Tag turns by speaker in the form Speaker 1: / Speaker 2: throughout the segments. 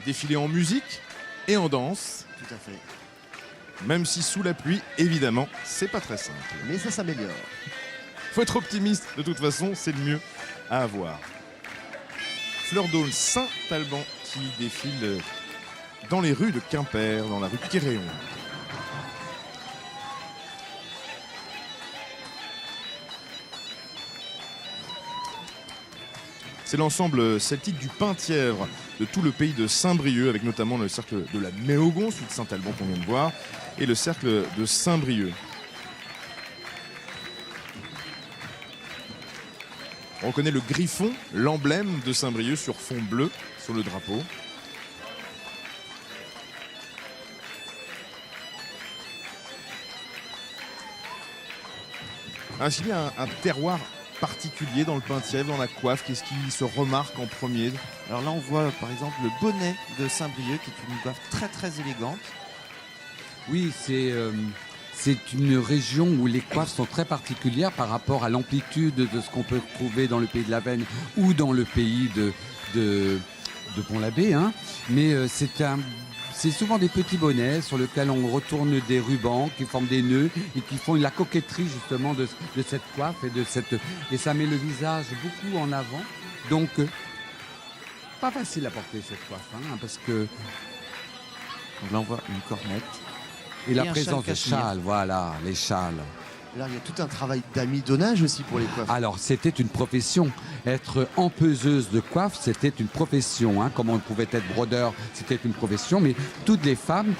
Speaker 1: Défiler en musique et en danse,
Speaker 2: Tout à fait.
Speaker 1: même si sous la pluie, évidemment, c'est pas très simple.
Speaker 2: Mais ça s'améliore.
Speaker 1: Faut être optimiste, de toute façon, c'est le mieux à avoir. Fleur d'Aulne Saint-Alban qui défile dans les rues de Quimper, dans la rue Quéréon. C'est l'ensemble celtique du Penthièvre, de tout le pays de Saint-Brieuc, avec notamment le cercle de la Méogon, celui de Saint-Alban qu'on vient de voir, et le cercle de Saint-Brieuc. On reconnaît le griffon, l'emblème de Saint-Brieuc sur fond bleu, sur le drapeau. Est-ce qu'il y a un terroir particulier dans le Penthièvre, dans la coiffe? Qu'est-ce qui se remarque en premier?
Speaker 2: Alors là, on voit par exemple le bonnet de Saint-Brieuc, qui est une coiffe très très élégante.
Speaker 3: Oui, c'est une région où les coiffes sont très particulières par rapport à l'amplitude de ce qu'on peut trouver dans le pays de la Veyne ou dans le pays de Pont-l'Abbé. Hein. Mais c'est souvent des petits bonnets sur lesquels on retourne des rubans qui forment des nœuds et qui font la coquetterie justement de cette coiffe et ça met le visage beaucoup en avant. Donc, pas facile à porter cette coiffe, hein, parce que...
Speaker 2: Donc là, on voit une cornette.
Speaker 3: Et la
Speaker 2: un
Speaker 3: présence
Speaker 2: châle
Speaker 3: de
Speaker 2: cachemire.
Speaker 3: châles, voilà, les châles.
Speaker 2: Alors il y a tout un travail d'amidonnage aussi pour les coiffes.
Speaker 3: Alors, c'était une profession. Être empaiseuse de coiffe, c'était une profession. Hein. Comme on pouvait être brodeur, c'était une profession. Mais toutes les femmes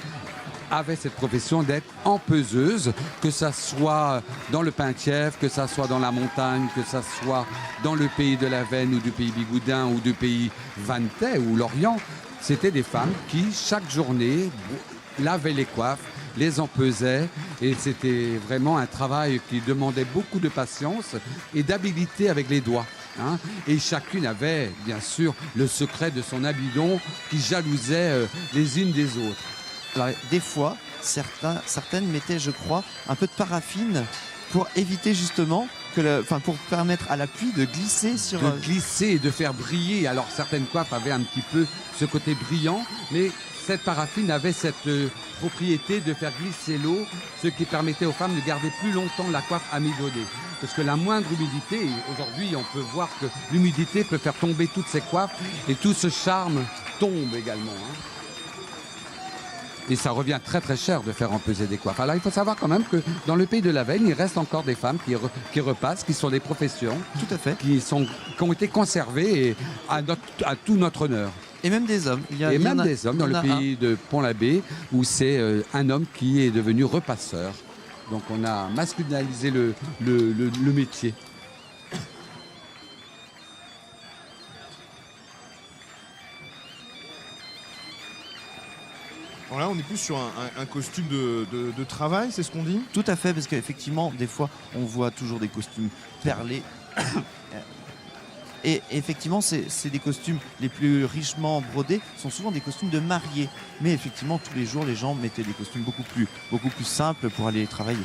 Speaker 3: avaient cette profession d'être empaiseuse, que ça soit dans le Penthièvre, que ça soit dans la montagne, que ça soit dans le pays de la Veyne ou du pays bigoudin ou du pays vantais ou l'Orient. C'était des femmes qui, chaque journée, lavaient les coiffes, les empaisaient, et c'était vraiment un travail qui demandait beaucoup de patience et d'habileté avec les doigts. Hein. Et chacune avait, bien sûr, le secret de son habidon qui jalousait les unes des autres.
Speaker 2: Alors, des fois, certaines mettaient, je crois, un peu de paraffine pour éviter justement pour permettre à la pluie de glisser sur...
Speaker 3: De glisser et de faire briller. Alors certaines coiffes avaient un petit peu ce côté brillant, mais cette paraffine avait cette propriété de faire glisser l'eau, ce qui permettait aux femmes de garder plus longtemps la coiffe amidonnée. Parce que la moindre humidité, aujourd'hui on peut voir que l'humidité peut faire tomber toutes ces coiffes et tout ce charme tombe également. Hein. Et ça revient très très cher de faire empaiser des coiffes. Alors il faut savoir quand même que dans le pays de la Veyne, il reste encore des femmes qui repassent, qui sont des professions.
Speaker 2: Tout à fait.
Speaker 3: Qui ont été conservées à tout notre honneur.
Speaker 2: Et même des hommes.
Speaker 3: Et même des hommes dans le pays de Pont-l'Abbé, où c'est un homme qui est devenu repasseur. Donc on a masculinisé le métier.
Speaker 1: Alors là, on est plus sur un costume de travail, c'est ce qu'on dit?
Speaker 2: Tout à fait, parce qu'effectivement, des fois, on voit toujours des costumes perlés. Et effectivement, c'est des costumes les plus richement brodés, sont souvent des costumes de mariés. Mais effectivement, tous les jours, les gens mettaient des costumes beaucoup plus simples pour aller travailler.